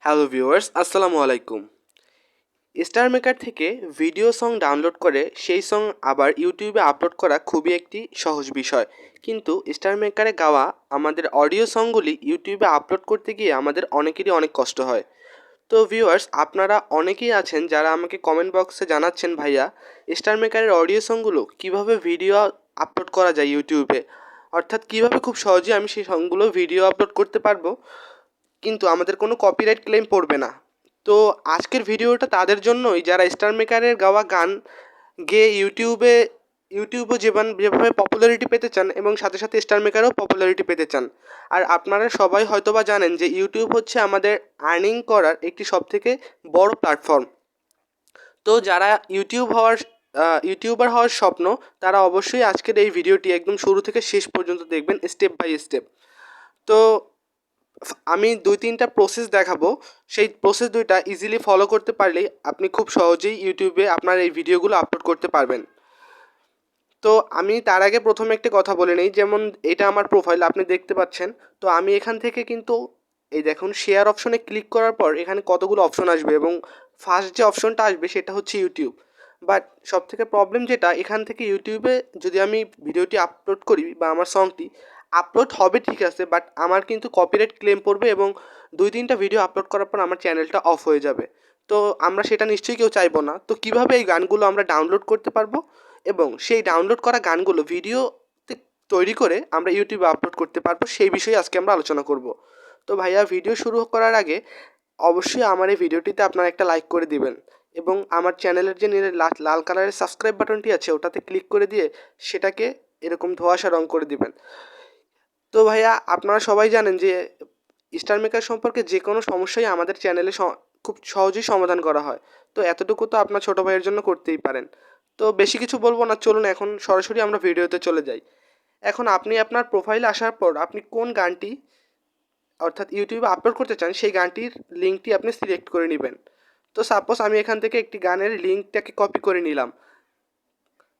Hello viewers, আসসালামু আলাইকুম। Star maker থেকে ভিডিও সং ডাউনলোড করে সেই সং আবার ইউটিউবে আপলোড করা খুবই একটি সহজ বিষয়। কিন্তু স্টার মেকারে গাওয়া আমাদের অডিও সংগুলি ইউটিউবে আপলোড করতে গিয়ে আমাদের অনেকেরই অনেক কষ্ট হয়। তো ভিউয়ার্স, আপনারা অনেকেই আছেন যারা আমাকে কমেন্ট বক্সে জানাচ্ছেন, ভাইয়া স্টার মেকারের অডিও সংগুলো কীভাবে ভিডিও আপলোড করা যায় ইউটিউবে, অর্থাৎ কীভাবে খুব সহজেই আমি সেই সংগুলো ভিডিও আপলোড করতে পারবো কিন্তু আমাদের কোনো কপিরাইট ক্লেম পড়বে না। তো আজকের ভিডিওটা তাদের জন্যই যারা স্টার মেকারের গাওয়া গান গেয়ে ইউটিউবও যেভাবে পপুলারিটি পেতে চান এবং সাথে সাথে স্টার মেকারও পপুলারিটি পেতে চান। আর আপনারা সবাই হয়তোবা জানেন যে ইউটিউব হচ্ছে আমাদের আর্নিং করার একটি সবথেকে বড় প্ল্যাটফর্ম। তো যারা ইউটিউবার হওয়ার স্বপ্ন, তারা অবশ্যই আজকের এই ভিডিওটি একদম শুরু থেকে শেষ পর্যন্ত দেখবেন, স্টেপ বাই স্টেপ। তো আমি 2-3টা প্রসেস দেখাবো, সেই প্রসেস 2টা ইজিলি ফলো করতে পারলেই আপনি খুব সহজেই ইউটিউবে আপনার এই ভিডিওগুলো আপলোড করতে পারবেন। তো আমি তার আগে প্রথমে একটি কথা বলে নিই, যেমন এটা আমার প্রোফাইল আপনি দেখতে পাচ্ছেন। তো আমি এখান থেকে কিন্তু এই দেখুন শেয়ার অপশনে ক্লিক করার পর এখানে কতগুলো অপশন আসবে এবং ফার্স্ট যে অপশনটা আসবে সেটা হচ্ছে ইউটিউব। বাট সবথেকে প্রবলেম যেটা, এখান থেকে ইউটিউবে যদি আমি ভিডিওটি আপলোড করি বা আমার সংটি আপলোড হবে ঠিক আছে, বাট আমার কিন্তু কপিরাইট ক্লেম পড়বে এবং 2-3টা ভিডিও আপলোড করার পর আমার চ্যানেলটা অফ হয়ে যাবে। তো আমরা সেটা নিশ্চয়ই কেউ চাইবো না। তো কীভাবে এই গানগুলো আমরা ডাউনলোড করতে পারবো এবং সেই ডাউনলোড করা গানগুলো ভিডিওতে তৈরি করে আমরা ইউটিউবে আপলোড করতে পারবো, সেই বিষয়ে আজকে আমরা আলোচনা করব। তো ভাইয়া, ভিডিও শুরু করার আগে অবশ্যই আমার এই ভিডিওটিতে আপনারা একটা লাইক করে দিবেন এবং আমার চ্যানেলের যে লাল কালারের সাবস্ক্রাইব বাটনটি আছে ওটাতে ক্লিক করে দিয়ে সেটাকে এরকম ধোঁয়াশা রং করে দিবেন। তো ভাইয়া, আপনারা সবাই জানেন যে স্টার মেকার সম্পর্কে যে কোনো সমস্যাই আমাদের চ্যানেলে খুব সহজেই সমাধান করা হয়। তো এতটুকু তো আপনার ছোটো ভাইয়ের জন্য করতেই পারেন। তো বেশি কিছু বলবো না, চলুন এখন সরাসরি আমরা ভিডিওতে চলে যাই। এখন আপনি আপনার প্রোফাইলে আসার পর আপনি কোন গানটি অর্থাৎ ইউটিউবে আপলোড করতে চান সেই গানটির লিঙ্কটি আপনি সিলেক্ট করে নেবেন। তো সাপোজ আমি এখান থেকে একটি গানের লিঙ্কটাকে কপি করে নিলাম।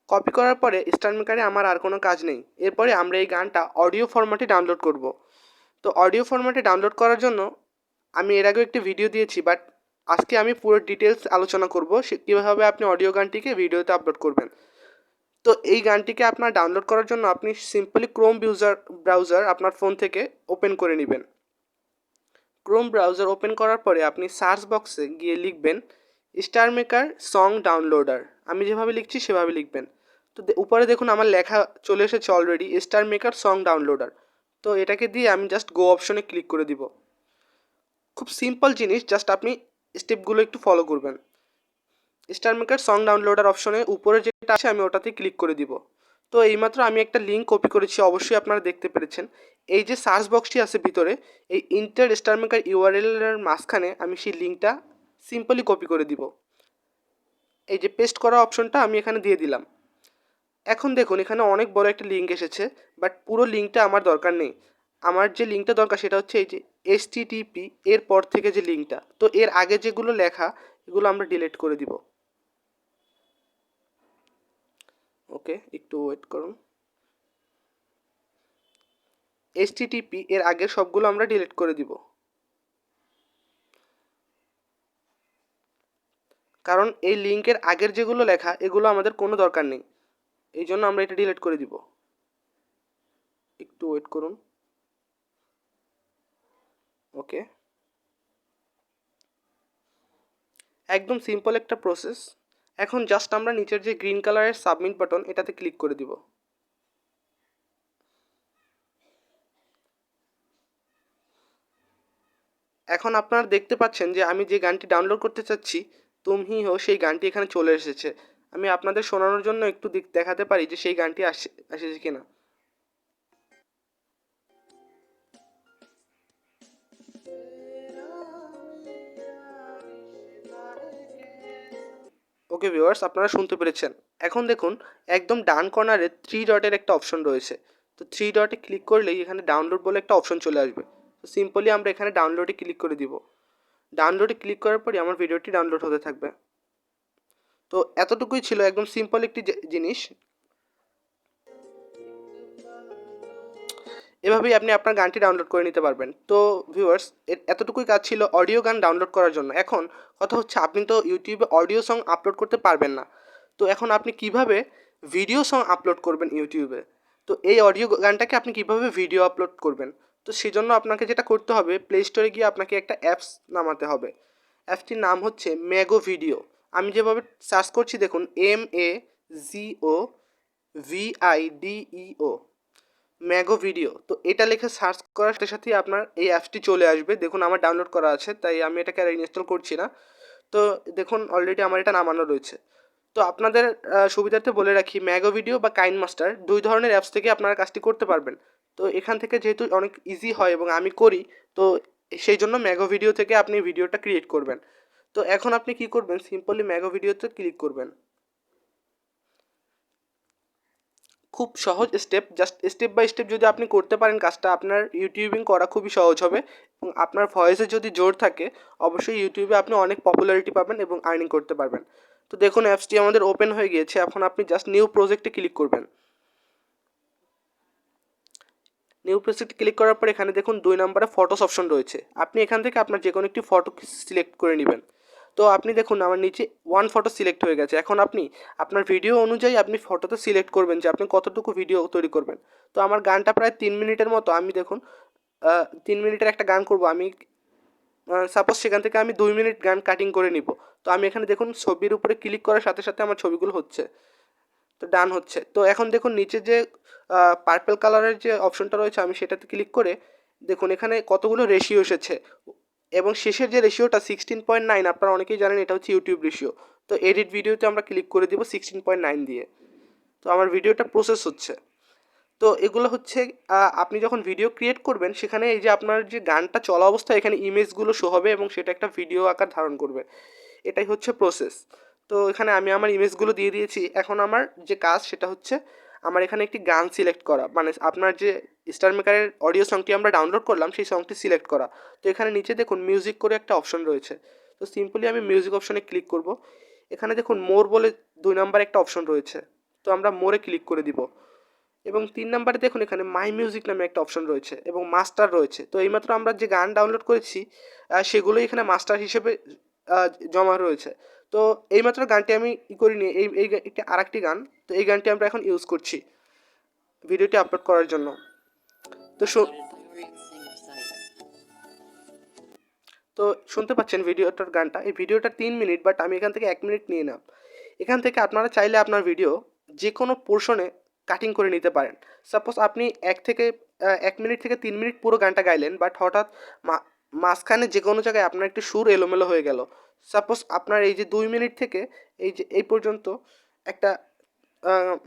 কপি করার পরে স্টার মেকারে আমার আর কোনো কাজ নেই। এরপরে আমরা এই গানটা অডিও ফরম্যাটে ডাউনলোড করব। তো অডিও ফরম্যাটে ডাউনলোড করার জন্য আমি এর আগেও একটি ভিডিও দিয়েছি, বাট আজকে আমি পুরো ডিটেলস আলোচনা করব কীভাবে আপনি অডিও গানটিকে ভিডিওতে আপলোড করবেন। তো এই গানটিকে আপনার ডাউনলোড করার জন্য আপনি সিম্পলি ক্রোম ব্রাউজার আপনার ফোন থেকে ওপেন করে নেবেন। ক্রোম ব্রাউজার ওপেন করার পরে আপনি সার্চ বক্সে গিয়ে লিখবেন স্টার মেকার সং ডাউনলোডার। আমি যেভাবে লিখছি সেভাবে লিখবেন। তো উপরে দেখুন আমার লেখা চলে এসেছে already, star maker song downloader. তো এটাকে দিয়ে আমি জাস্ট গো অপশনে ক্লিক করে দিব। খুব সিম্পল জিনিস, জাস্ট আপনি স্টেপগুলো একটু ফলো করবেন। স্টার মেকার সং ডাউনলোডার অপশনে উপরে যেটা আছে আমি ওটাতে ক্লিক করে দিব। তো এইমাত্র আমি একটা লিঙ্ক কপি করেছি, অবশ্যই আপনারা দেখতে পেরেছেন। এই যে সার্চ বক্সটি আছে ভিতরে, এই ইন্টার স্টার মেকার ইউআরএলের মাঝখানে আমি সেই লিঙ্কটা সিম্পলি কপি করে দিব। এই যে পেস্ট করা অপশনটা আমি এখানে দিয়ে দিলাম। এখন দেখুন এখানে অনেক বড় একটা লিঙ্ক এসেছে, বাট পুরো লিঙ্কটা আমার দরকার নেই। আমার যে লিঙ্কটা দরকার সেটা হচ্ছে এই যে HTTP এর পর থেকে যে লিঙ্কটা। তো এর আগে যেগুলো লেখা এগুলো আমরা ডিলিট করে দিব। ওকে, একটু ওয়েট করুন। HTTP এর আগের সবগুলো আমরা ডিলিট করে দিব, কারণ এই লিঙ্কের আগের যেগুলো লেখা এগুলো আমাদের কোনো দরকার নেই। এই জন্য আমরা এটা ডিলিট করে দিব। একটু ওয়েট করুন। ওকে, একদম সিম্পল একটা প্রসেস। এখন জাস্ট আমরা নিচের যে গ্রিন কালারের সাবমিট বাটন এটাতে ক্লিক করে দিব। এখন আপনারা দেখতে পাচ্ছেন যে আমি যে গানটি ডাউনলোড করতে চাচ্ছি, তুম হি হো, সেই গানটি এখানে চলে এসেছে। আমি আপনাদের শোনানোর জন্য একটু দেখাতে পারি যে সেই গানটি এসেছে কিনা। ওকে ভিউয়ার্স, আপনারা শুনতে পেরেছেন। এখন দেখুন একদম ডান কর্নারে 3 ডটের একটা অপশন রয়েছে। তো 3 ডটে ক্লিক করলেই এখানে ডাউনলোড বলে একটা অপশন চলে আসবে। তো সিম্পলি আমরা এখানে ডাউনলোডে ক্লিক করে দিব। ডাউনলোডে ক্লিক করার পরে আমার ভিডিওটি ডাউনলোড হতে থাকবে। তো এতটুকুই ছিল, একদম সিম্পল একটি জিনিস। এভাবেই আপনি আপনার গানটি ডাউনলোড করে নিতে পারবেন। তো ভিউয়ার্স, এতটুকুই কাজ ছিল অডিও গান ডাউনলোড করার জন্য। এখন কথা হচ্ছে আপনি তো ইউটিউবে অডিও সং আপলোড করতে পারবেন না। তো এখন আপনি কিভাবে ভিডিও সং আপলোড করবেন ইউটিউবে? তো এই অডিও গানটাকে আপনি কিভাবে ভিডিও আপলোড করবেন? তো সেজন্য আপনাকে যেটা করতে হবে, প্লে স্টোরে গিয়ে আপনাকে একটা অ্যাপস নামাতে হবে। অ্যাপসটির নাম হচ্ছে ম্যাগো ভিডিও। আমি যেভাবে সার্চ করছি দেখুন, MAGOVIDEO, ম্যাগো ভিডিও। তো এটা লিখে সার্চ করার সাথে সাথেই আপনার এই অ্যাপসটি চলে আসবে। দেখুন আমার ডাউনলোড করা আছে, তাই আমি এটাকে আর ইনস্টল করছি না। তো দেখুন অলরেডি আমার এটা নামানো রয়েছে। তো আপনাদের সুবিধার্থে বলে রাখি, ম্যাগো ভিডিও বা কাইন মাস্টার দুই ধরনের অ্যাপস থেকে আপনারা কাজটি করতে পারবেন। তো এখান থেকে যেহেতু অনেক ইজি হয় এবং আমি করি, তো সেই জন্য ম্যাগো ভিডিও থেকে আপনি ভিডিওটা ক্রিয়েট করবেন। তো এখন আপনি কি করবেন, সিম্পলি ম্যাগো ভিডিওতে ক্লিক করবেন। খুব সহজ step, just step by step যদি আপনি করতে পারেন কাজটা, আপনার ইউটিউবিং করা খুবই সহজ হবে। এবং আপনার ভয়েসে যদি জোর থাকে, অবশ্যই ইউটিউবে আপনি অনেক পপুলারিটি পাবেন এবং আর্নিং করতে পারবেন। তো দেখুন অ্যাপসটি আমাদের ওপেন হয়ে গিয়েছে। এখন আপনি জাস্ট নিউ প্রজেক্টে ক্লিক করবেন। নিউ প্রজেক্টে ক্লিক করার পর এখানে দেখুন 2 নম্বরে ফটোস অপশন রয়েছে। আপনি এখান থেকে আপনার যে কোনো একটি ফটো সিলেক্ট করে নেবেন। তো আপনি দেখুন আমার নিচে 1 ফটো সিলেক্ট হয়ে গেছে। এখন আপনি আপনার ভিডিও অনুযায়ী আপনি ফটোতে সিলেক্ট করবেন যে আপনি কতটুকু ভিডিও তৈরি করবেন। তো আমার গানটা প্রায় 3 মিনিটের মতো। আমি দেখুন 3 মিনিটের একটা গান করব। আমি সাপোজ সেখান থেকে আমি 2 মিনিট গান কাটিং করে নিব। তো আমি এখানে দেখুন ছবির উপরে ক্লিক করার সাথে সাথে আমার ছবিগুলো হচ্ছে। তো ডান হচ্ছে। তো এখন দেখুন নিচে যে পার্পল কালারের যে অপশনটা রয়েছে, আমি সেটাতে ক্লিক করে দেখুন এখানে কতগুলো রেশিও এসেছে এবং শেষের যে রেশিওটা 16.9, আপনারা অনেকেই জানেন এটা হচ্ছে ইউটিউব রেশিও। তো এডিট ভিডিওতে আমরা ক্লিক করে দিব 16.9 দিয়ে। তো আমার ভিডিওটা প্রসেস হচ্ছে। তো এগুলো হচ্ছে আপনি যখন ভিডিও ক্রিয়েট করবেন, সেখানে এই যে আপনার যে গানটা চলা অবস্থায় এখানে ইমেজগুলো শো হবে এবং সেটা একটা ভিডিও আকার ধারণ করবে। এটাই হচ্ছে প্রসেস। তো এখানে আমি আমার ইমেজগুলো দিয়ে দিয়েছি। এখন আমার যে কাজ সেটা হচ্ছে আমার এখানে একটি গান সিলেক্ট করা, মানে আপনার যে স্টার মেকারের অডিও সংটি আমরা ডাউনলোড করলাম সেই সংটি সিলেক্ট করা। তো এখানে নিচে দেখুন মিউজিক করে একটা অপশন রয়েছে। তো সিম্পলি আমি মিউজিক অপশনে ক্লিক করব। এখানে দেখুন মোর বলে 2 নাম্বার একটা অপশন রয়েছে। তো আমরা মোরে ক্লিক করে দিব এবং 3 নাম্বারে দেখুন এখানে মাই মিউজিক নামে একটা অপশন রয়েছে এবং মাস্টার রয়েছে। তো এইমাত্র আমরা যে গান ডাউনলোড করেছি সেগুলোই এখানে মাস্টার হিসেবে জমা রয়েছে। তো এইমাত্র গানটি আমি করিনি, এই একটি আরেকটি গান। তো এই গানটি আমরা এখন ইউজ করছি ভিডিওটি আপলোড করার জন্য। তো তো শুনতে পাচ্ছেন ভিডিওটার গানটা, এই ভিডিওটা 3 মিনিট, বাট আমি এখান থেকে 1 মিনিট নিয়ে নাম। এখান থেকে আপনারা চাইলে আপনার ভিডিও যে কোনো পোর্শনে কাটিং করে নিতে পারেন। সাপোজ আপনি 1 মিনিট থেকে 3 মিনিট পুরো গানটা গাইলেন, বাট হঠাৎ মাঝখানে যে কোনো জায়গায় আপনার একটু সুর এলোমেলো হয়ে গেল। সাপোজ আপনার এই যে 2 মিনিট থেকে এই পর্যন্ত একটা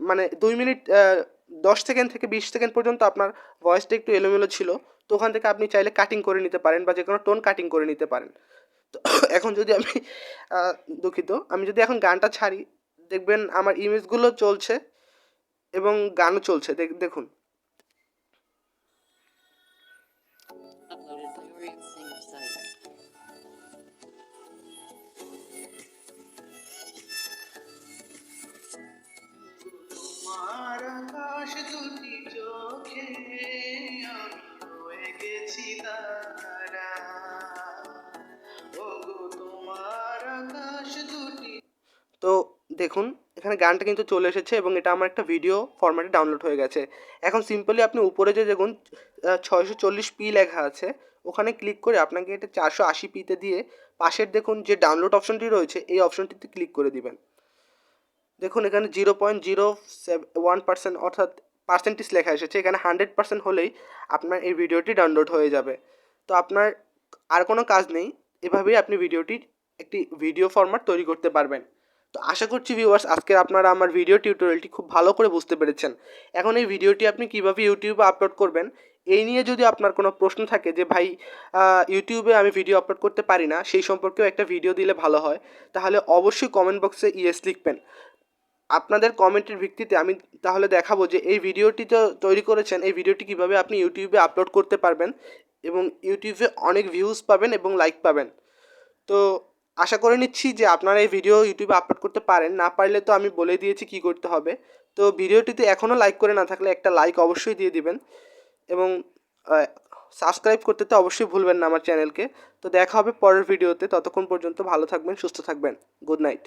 মানে 2 মিনিট 10 সেকেন্ড থেকে 20 সেকেন্ড পর্যন্ত আপনার ভয়েসটা একটু এলোমেলো ছিল। তো ওখান থেকে আপনি চাইলে কাটিং করে নিতে পারেন বা যে কোনো টোন কাটিং করে নিতে পারেন। তো এখন যদি আমি দুঃখিত, আমি যদি এখন গানটা ছাড়ি, দেখবেন আমার ইমেজগুলো চলছে এবং গানও চলছে। দেখুন তোমার আকাশ দুটি চোখে আমি হয়ে গেছি তারা, ওগো তোমার আকাশ দুটি। তো দেখুন এখানে গানটা কিন্তু চলে এসেছে এবং এটা আমার একটা ভিডিও ফরম্যাটে ডাউনলোড হয়ে গেছে। এখন সিম্পলি আপনি উপরে যে দেখুন 640p লেখা আছে, ওখানে ক্লিক করে আপনাকে এটা 480pতে দিয়ে পাশের দেখুন যে ডাউনলোড অপশনটি রয়েছে এই অপশনটিতে ক্লিক করে দিবেন। দেখুন এখানে 0.01% অর্থাৎ পার্সেন্টেজ লেখা এসেছে। এখানে 100% হলেই আপনার এই ভিডিওটি ডাউনলোড হয়ে যাবে। তো আপনার আর কোনো কাজ নেই, এভাবেই আপনি ভিডিওটির একটি ভিডিও ফরম্যাট তৈরি করতে পারবেন। তো আশা করছি ভিউয়ার্স আজকের আপনারা আমার ভিডিও টিউটোরিয়ালটি খুব ভালো করে বুঝতে পেরেছেন। এখন এই ভিডিওটি আপনি কীভাবে ইউটিউবে আপলোড করবেন এই নিয়ে যদি আপনার কোনো প্রশ্ন থাকে যে ভাই ইউটিউবে আমি ভিডিও আপলোড করতে পারি না, সেই সম্পর্কেও একটা ভিডিও দিলে ভালো হয়, তাহলে অবশ্যই কমেন্ট বক্সে ইয়েস লিখবেন। আপনাদের কমেন্টের ভিত্তিতে আমি তাহলে দেখাবো যে এই ভিডিওটি তো তৈরি করেছেন, এই ভিডিওটি কীভাবে আপনি ইউটিউবে আপলোড করতে পারবেন এবং ইউটিউবে অনেক ভিউজ পাবেন এবং লাইক পাবেন। তো আশা করে নিচ্ছি যে আপনারা এই ভিডিও ইউটিউবে আপলোড করতে পারেন। না পারলে তো আমি বলে দিয়েছি কী করতে হবে। তো ভিডিওটিতে এখনও লাইক করে না থাকলে একটা লাইক অবশ্যই দিয়ে দিবেন। এবং সাবস্ক্রাইব করতে তো অবশ্যই ভুলবেন না আমার চ্যানেলকে। তো দেখা হবে পরের ভিডিওতে, ততক্ষণ পর্যন্ত ভালো থাকবেন, সুস্থ থাকবেন। Good night.